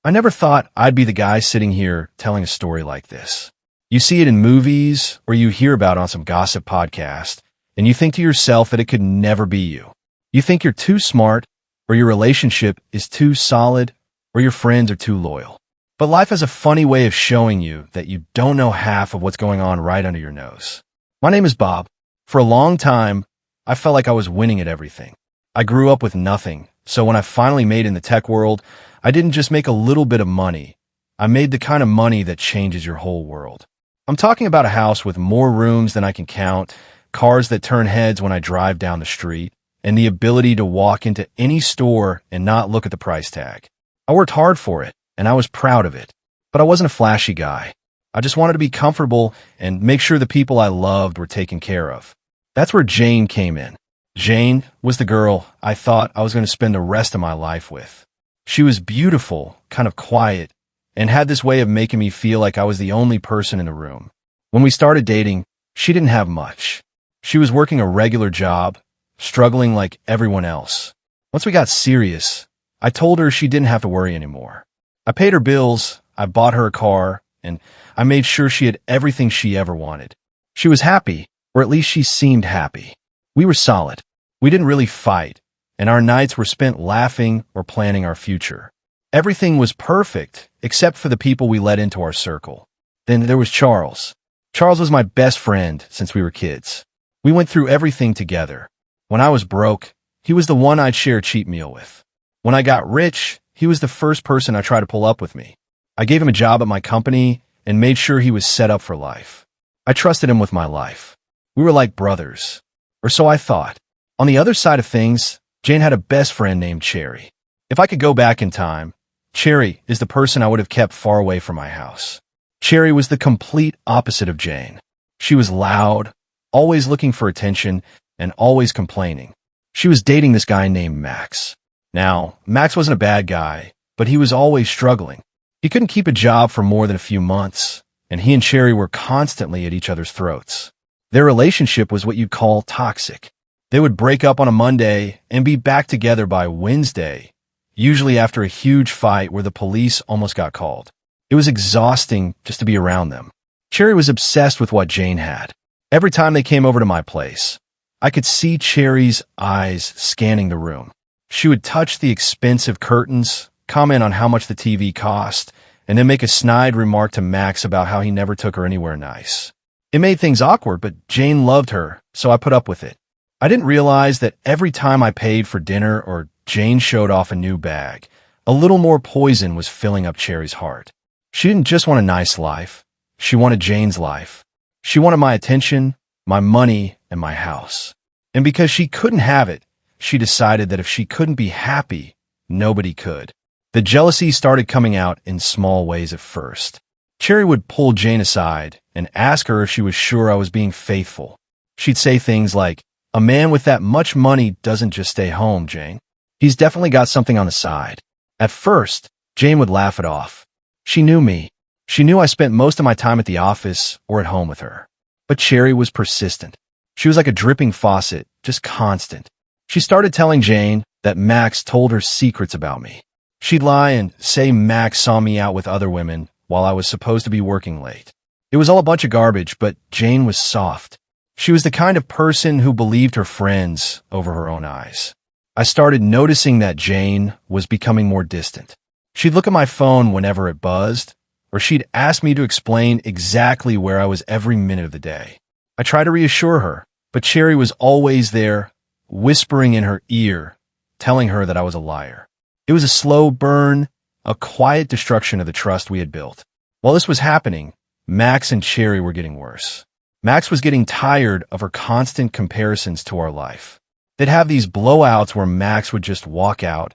I never thought I'd be the guy sitting here telling a story like this. You see it in movies or you hear about it on some gossip podcast, and you think to yourself that it could never be you. You think you're too smart, or your relationship is too solid, or your friends are too loyal. But life has a funny way of showing you that you don't know half of what's going on right under your nose. My name is Bob. For a long time, I felt like I was winning at everything. I grew up with nothing, so when I finally made it in the tech world, I didn't just make a little bit of money. I made the kind of money that changes your whole world. I'm talking about a house with more rooms than I can count, cars that turn heads when I drive down the street, and the ability to walk into any store and not look at the price tag. I worked hard for it, and I was proud of it. But I wasn't a flashy guy. I just wanted to be comfortable and make sure the people I loved were taken care of. That's where Jane came in. Jane was the girl I thought I was going to spend the rest of my life with. She was beautiful, kind of quiet, and had this way of making me feel like I was the only person in the room. When we started dating, she didn't have much. She was working a regular job, struggling like everyone else. Once we got serious, I told her she didn't have to worry anymore. I paid her bills, I bought her a car, and I made sure she had everything she ever wanted. She was happy, or at least she seemed happy. We were solid. We didn't really fight, and our nights were spent laughing or planning our future. Everything was perfect, except for the people we let into our circle. Then there was Charles. Charles was my best friend since we were kids. We went through everything together. When I was broke, he was the one I'd share a cheap meal with. When I got rich, he was the first person I tried to pull up with me. I gave him a job at my company and made sure he was set up for life. I trusted him with my life. We were like brothers, or so I thought. On the other side of things, Jane had a best friend named Cherry. If I could go back in time, Cherry is the person I would have kept far away from my house. Cherry was the complete opposite of Jane. She was loud, always looking for attention, and always complaining. She was dating this guy named Max. Now, Max wasn't a bad guy, but he was always struggling. He couldn't keep a job for more than a few months, and he and Cherry were constantly at each other's throats. Their relationship was what you'd call toxic. They would break up on a Monday and be back together by Wednesday, usually after a huge fight where the police almost got called. It was exhausting just to be around them. Cherry was obsessed with what Jane had. Every time they came over to my place, I could see Cherry's eyes scanning the room. She would touch the expensive curtains, comment on how much the TV cost, and then make a snide remark to Max about how he never took her anywhere nice. It made things awkward, but Jane loved her, so I put up with it. I didn't realize that every time I paid for dinner or Jane showed off a new bag, a little more poison was filling up Cherry's heart. She didn't just want a nice life. She wanted Jane's life. She wanted my attention, my money, and my house. And because she couldn't have it, she decided that if she couldn't be happy, nobody could. The jealousy started coming out in small ways at first. Cherry would pull Jane aside and ask her if she was sure I was being faithful. She'd say things like, "A man with that much money doesn't just stay home, Jane. He's definitely got something on the side." At first, Jane would laugh it off. She knew me. She knew I spent most of my time at the office or at home with her. But Cherry was persistent. She was like a dripping faucet, just constant. She started telling Jane that Max told her secrets about me. She'd lie and say Max saw me out with other women while I was supposed to be working late. It was all a bunch of garbage, but Jane was soft. She was the kind of person who believed her friends over her own eyes. I started noticing that Jane was becoming more distant. She'd look at my phone whenever it buzzed, or she'd ask me to explain exactly where I was every minute of the day. I tried to reassure her, but Cherry was always there, whispering in her ear, telling her that I was a liar. It was a slow burn, a quiet destruction of the trust we had built. While this was happening, Max and Cherry were getting worse. Max was getting tired of her constant comparisons to our life. They'd have these blowouts where Max would just walk out,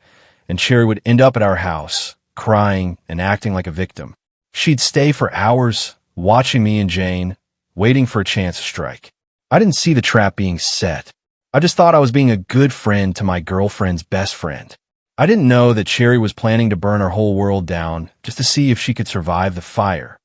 and Cherry would end up at our house, crying and acting like a victim. She'd stay for hours, watching me and Jane, waiting for a chance to strike. I didn't see the trap being set. I just thought I was being a good friend to my girlfriend's best friend. I didn't know that Cherry was planning to burn her whole world down just to see if she could survive the fire.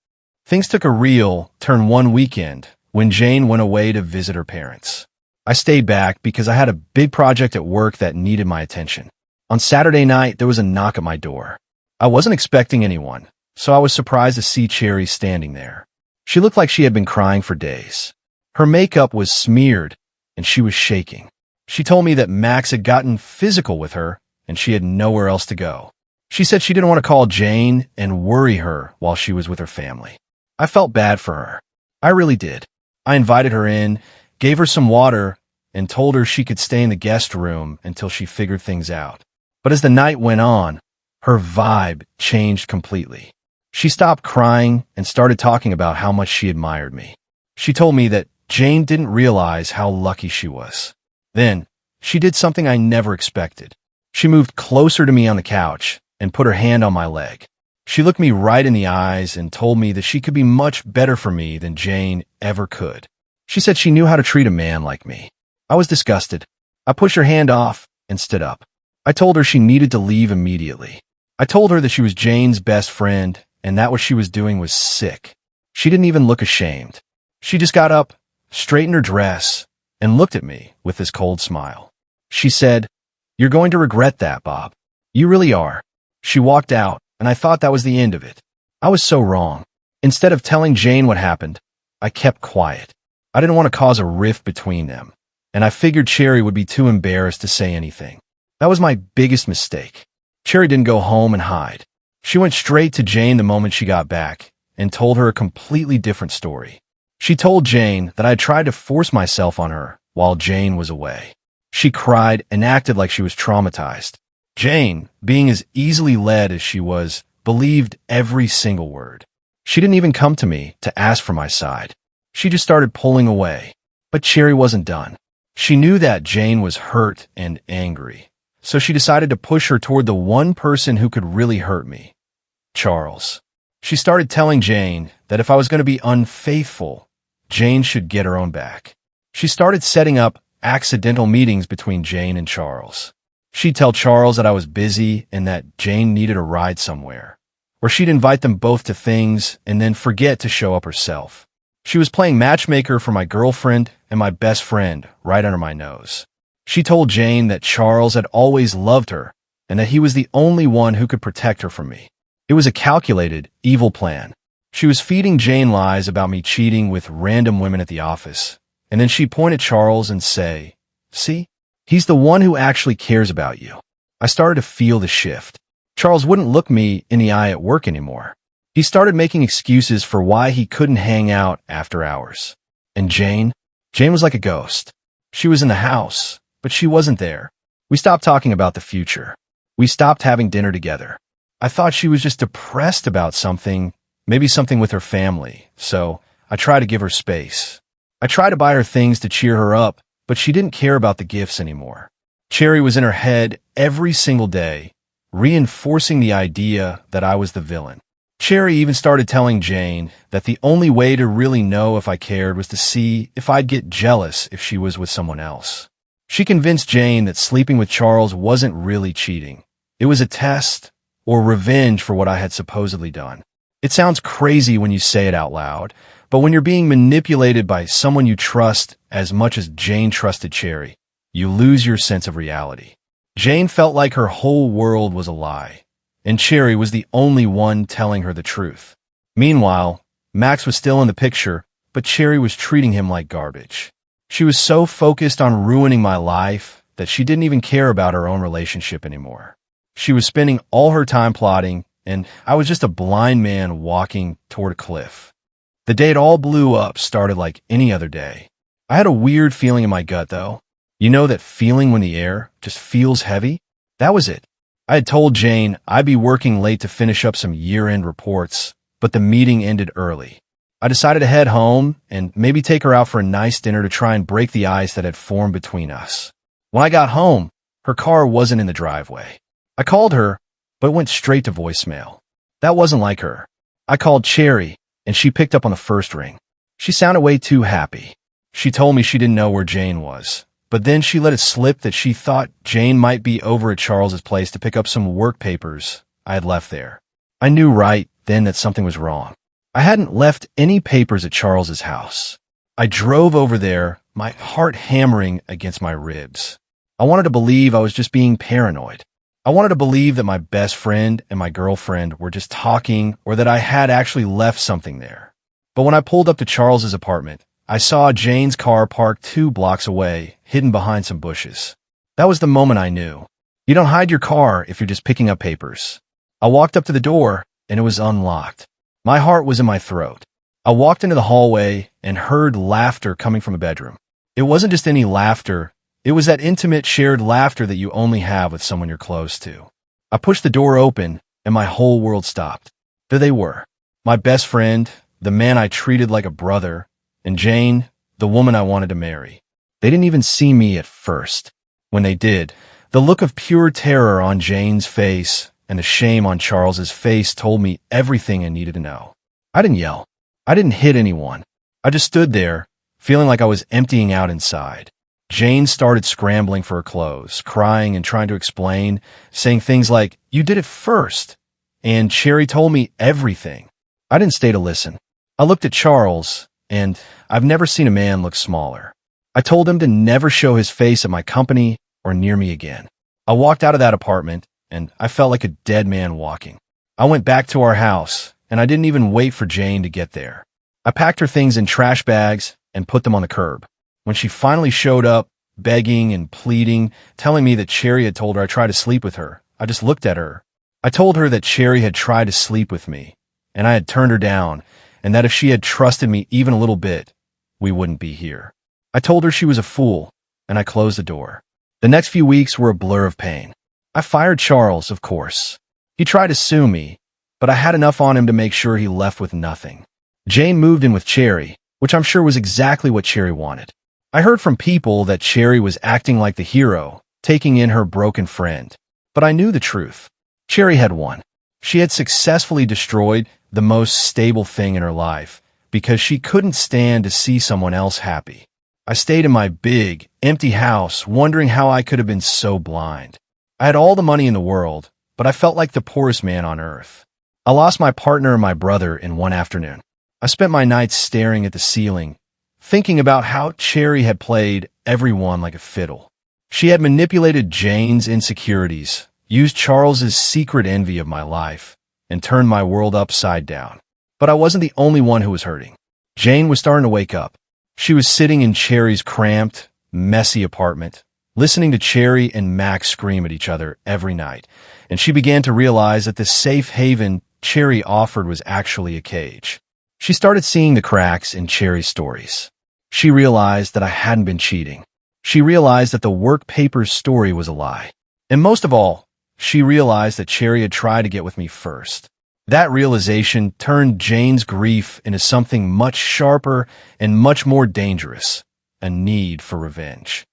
Things took a real turn one weekend when Jane went away to visit her parents. I stayed back because I had a big project at work that needed my attention. On Saturday night, there was a knock at my door. I wasn't expecting anyone, so I was surprised to see Cherry standing there. She looked like she had been crying for days. Her makeup was smeared, and she was shaking. She told me that Max had gotten physical with her, and she had nowhere else to go. She said she didn't want to call Jane and worry her while she was with her family. I felt bad for her. I really did. I invited her in, gave her some water, and told her she could stay in the guest room until she figured things out. But as the night went on, her vibe changed completely. She stopped crying and started talking about how much she admired me. She told me that Jane didn't realize how lucky she was. Then, she did something I never expected. She moved closer to me on the couch and put her hand on my leg. She looked me right in the eyes and told me that she could be much better for me than Jane ever could. She said she knew how to treat a man like me. I was disgusted. I pushed her hand off and stood up. I told her she needed to leave immediately. I told her that she was Jane's best friend and that what she was doing was sick. She didn't even look ashamed. She just got up, straightened her dress, and looked at me with this cold smile. She said, "You're going to regret that, Bob. You really are." She walked out, and I thought that was the end of it. I was so wrong. Instead of telling Jane what happened, I kept quiet. I didn't want to cause a rift between them, and I figured Cherry would be too embarrassed to say anything. That was my biggest mistake. Cherry didn't go home and hide. She went straight to Jane the moment she got back and told her a completely different story. She told Jane that I had tried to force myself on her while Jane was away. She cried and acted like she was traumatized. Jane, being as easily led as she was, believed every single word. She didn't even come to me to ask for my side. She just started pulling away. But Cherry wasn't done. She knew that Jane was hurt and angry, so she decided to push her toward the one person who could really hurt me, Charles. She started telling Jane that if I was going to be unfaithful, Jane should get her own back. She started setting up accidental meetings between Jane and Charles. She'd tell Charles that I was busy and that Jane needed a ride somewhere, or she'd invite them both to things and then forget to show up herself. She was playing matchmaker for my girlfriend and my best friend right under my nose. She told Jane that Charles had always loved her and that he was the only one who could protect her from me. It was a calculated, evil plan. She was feeding Jane lies about me cheating with random women at the office, and then she'd point at Charles and say, "See? He's the one who actually cares about you." I started to feel the shift. Charles wouldn't look me in the eye at work anymore. He started making excuses for why he couldn't hang out after hours. And Jane was like a ghost. She was in the house, but she wasn't there. We stopped talking about the future. We stopped having dinner together. I thought she was just depressed about something, maybe something with her family, so I tried to give her space. I tried to buy her things to cheer her up, but she didn't care about the gifts anymore. Cherry was in her head every single day, reinforcing the idea that I was the villain. Cherry even started telling Jane that the only way to really know if I cared was to see if I'd get jealous if she was with someone else. She convinced Jane that sleeping with Charles wasn't really cheating. It was a test or revenge for what I had supposedly done. It sounds crazy when you say it out loud, but when you're being manipulated by someone you trust as much as Jane trusted Cherry, you lose your sense of reality. Jane felt like her whole world was a lie, and Cherry was the only one telling her the truth. Meanwhile, Max was still in the picture, but Cherry was treating him like garbage. She was so focused on ruining my life that she didn't even care about her own relationship anymore. She was spending all her time plotting, and I was just a blind man walking toward a cliff. The day it all blew up started like any other day. I had a weird feeling in my gut, though. You know that feeling when the air just feels heavy? That was it. I had told Jane I'd be working late to finish up some year-end reports, but the meeting ended early. I decided to head home and maybe take her out for a nice dinner to try and break the ice that had formed between us. When I got home, her car wasn't in the driveway. I called her, but it went straight to voicemail. That wasn't like her. I called Cherry, and she picked up on the first ring. She sounded way too happy. She told me she didn't know where Jane was, but then she let it slip that she thought Jane might be over at Charles's place to pick up some work papers I had left there. I knew right then that something was wrong. I hadn't left any papers at Charles's house. I drove over there, my heart hammering against my ribs. I wanted to believe I was just being paranoid. I wanted to believe that my best friend and my girlfriend were just talking or that I had actually left something there. But when I pulled up to Charles's apartment, I saw Jane's car parked 2 blocks away, hidden behind some bushes. That was the moment I knew. You don't hide your car if you're just picking up papers. I walked up to the door, and it was unlocked. My heart was in my throat. I walked into the hallway and heard laughter coming from a bedroom. It wasn't just any laughter. It was that intimate, shared laughter that you only have with someone you're close to. I pushed the door open, and my whole world stopped. There they were. My best friend, the man I treated like a brother, and Jane, the woman I wanted to marry. They didn't even see me at first. When they did, the look of pure terror on Jane's face and the shame on Charles's face told me everything I needed to know. I didn't yell. I didn't hit anyone. I just stood there, feeling like I was emptying out inside. Jane started scrambling for her clothes, crying and trying to explain, saying things like, "You did it first," and Cherry told me everything. I didn't stay to listen. I looked at Charles, and I've never seen a man look smaller. I told him to never show his face at my company or near me again. I walked out of that apartment, and I felt like a dead man walking. I went back to our house, and I didn't even wait for Jane to get there. I packed her things in trash bags and put them on the curb. When she finally showed up, begging and pleading, telling me that Cherry had told her I tried to sleep with her, I just looked at her. I told her that Cherry had tried to sleep with me, and I had turned her down, and that if she had trusted me even a little bit, we wouldn't be here. I told her she was a fool, and I closed the door. The next few weeks were a blur of pain. I fired Charles, of course. He tried to sue me, but I had enough on him to make sure he left with nothing. Jane moved in with Cherry, which I'm sure was exactly what Cherry wanted. I heard from people that Cherry was acting like the hero, taking in her broken friend. But I knew the truth. Cherry had won. She had successfully destroyed the most stable thing in her life because she couldn't stand to see someone else happy. I stayed in my big, empty house wondering how I could have been so blind. I had all the money in the world, but I felt like the poorest man on earth. I lost my partner and my brother in one afternoon. I spent my nights staring at the ceiling, thinking about how Cherry had played everyone like a fiddle. She had manipulated Jane's insecurities, used Charles's secret envy of my life, and turned my world upside down. But I wasn't the only one who was hurting. Jane was starting to wake up. She was sitting in Cherry's cramped, messy apartment, listening to Cherry and Max scream at each other every night, and she began to realize that the safe haven Cherry offered was actually a cage. She started seeing the cracks in Cherry's stories. She realized that I hadn't been cheating. She realized that the work papers story was a lie. And most of all, she realized that Cherry had tried to get with me first. That realization turned Jane's grief into something much sharper and much more dangerous, a need for revenge.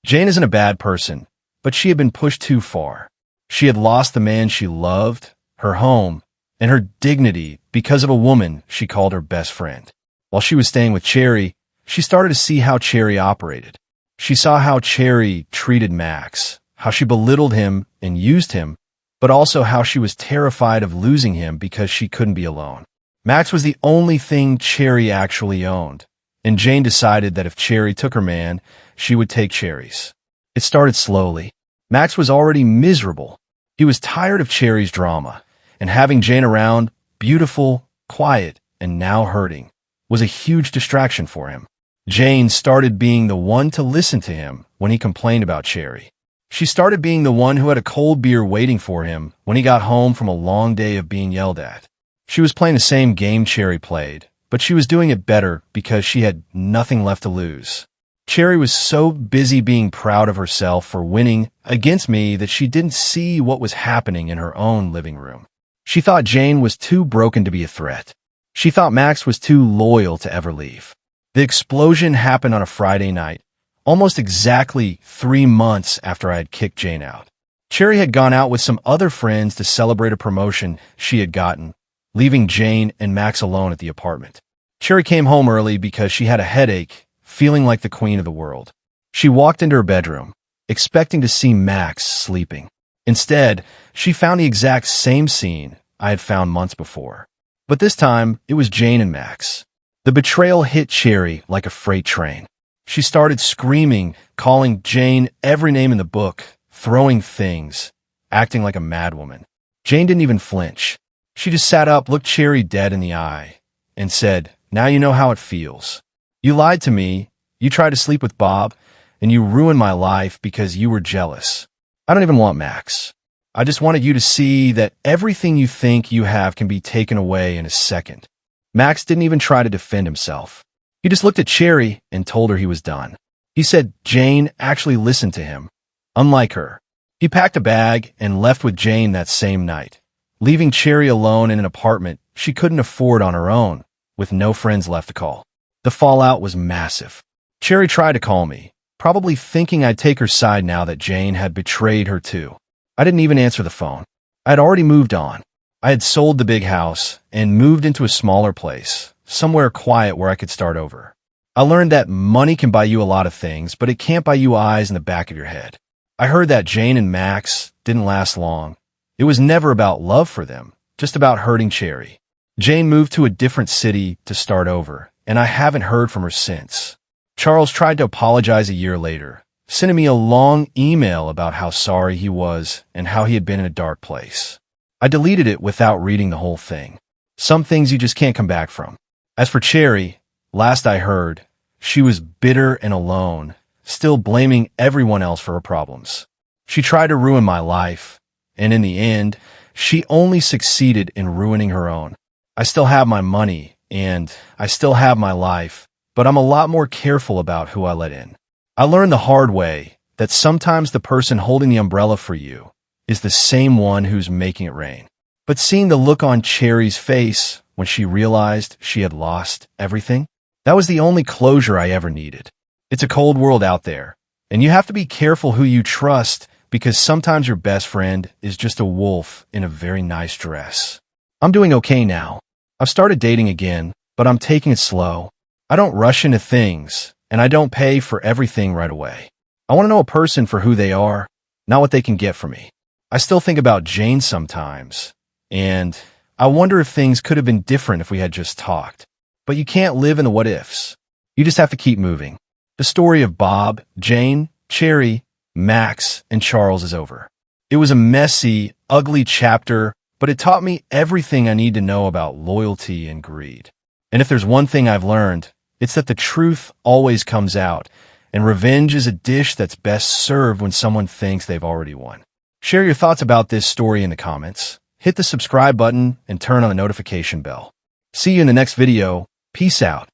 Jane isn't a bad person, but she had been pushed too far. She had lost the man she loved, her home, and her dignity because of a woman she called her best friend. While she was staying with Cherry, she started to see how Cherry operated. She saw how Cherry treated Max, how she belittled him and used him, but also how she was terrified of losing him because she couldn't be alone. Max was the only thing Cherry actually owned, and Jane decided that if Cherry took her man, she would take Cherry's. It started slowly. Max was already miserable. He was tired of Cherry's drama, and having Jane around, beautiful, quiet, and now hurting, was a huge distraction for him. Jane started being the one to listen to him when he complained about Cherry. She started being the one who had a cold beer waiting for him when he got home from a long day of being yelled at. She was playing the same game Cherry played, but she was doing it better because she had nothing left to lose. Cherry was so busy being proud of herself for winning against me that she didn't see what was happening in her own living room. She thought Jane was too broken to be a threat. She thought Max was too loyal to ever leave. The explosion happened on a Friday night, almost exactly 3 months after I had kicked Jane out. Cherry had gone out with some other friends to celebrate a promotion she had gotten, leaving Jane and Max alone at the apartment. Cherry came home early because she had a headache, feeling like the queen of the world. She walked into her bedroom, expecting to see Max sleeping. Instead, she found the exact same scene I had found months before. But this time, it was Jane and Max. The betrayal hit Cherry like a freight train. She started screaming, calling Jane every name in the book, throwing things, acting like a madwoman. Jane didn't even flinch. She just sat up, looked Cherry dead in the eye, and said, "Now you know how it feels. You lied to me, you tried to sleep with Bob, and you ruined my life because you were jealous. I don't even want Max. I just wanted you to see that everything you think you have can be taken away in a second." Max didn't even try to defend himself. He just looked at Cherry and told her he was done. He said Jane actually listened to him, unlike her. He packed a bag and left with Jane that same night, leaving Cherry alone in an apartment she couldn't afford on her own, with no friends left to call. The fallout was massive. Cherry tried to call me, probably thinking I'd take her side now that Jane had betrayed her too. I didn't even answer the phone. I had already moved on. I had sold the big house and moved into a smaller place, somewhere quiet where I could start over. I learned that money can buy you a lot of things, but it can't buy you eyes in the back of your head. I heard that Jane and Max didn't last long. It was never about love for them, just about hurting Cherry. Jane moved to a different city to start over, and I haven't heard from her since. Charles tried to apologize a year later, sending me a long email about how sorry he was and how he had been in a dark place. I deleted it without reading the whole thing. Some things you just can't come back from. As for Cherry, last I heard, she was bitter and alone, still blaming everyone else for her problems. She tried to ruin my life, and in the end, she only succeeded in ruining her own. I still have my money, and I still have my life, but I'm a lot more careful about who I let in. I learned the hard way that sometimes the person holding the umbrella for you is the same one who's making it rain. But seeing the look on Cherry's face when she realized she had lost everything, that was the only closure I ever needed. It's a cold world out there, and you have to be careful who you trust because sometimes your best friend is just a wolf in a very nice dress. I'm doing okay now. I've started dating again, but I'm taking it slow. I don't rush into things, and I don't pay for everything right away. I want to know a person for who they are, not what they can get from me. I still think about Jane sometimes, and I wonder if things could have been different if we had just talked. But you can't live in the what-ifs. You just have to keep moving. The story of Bob, Jane, Cherry, Max, and Charles is over. It was a messy, ugly chapter, but it taught me everything I need to know about loyalty and greed. And if there's one thing I've learned, it's that the truth always comes out, and revenge is a dish that's best served when someone thinks they've already won. Share your thoughts about this story in the comments. Hit the subscribe button and turn on the notification bell. See you in the next video. Peace out.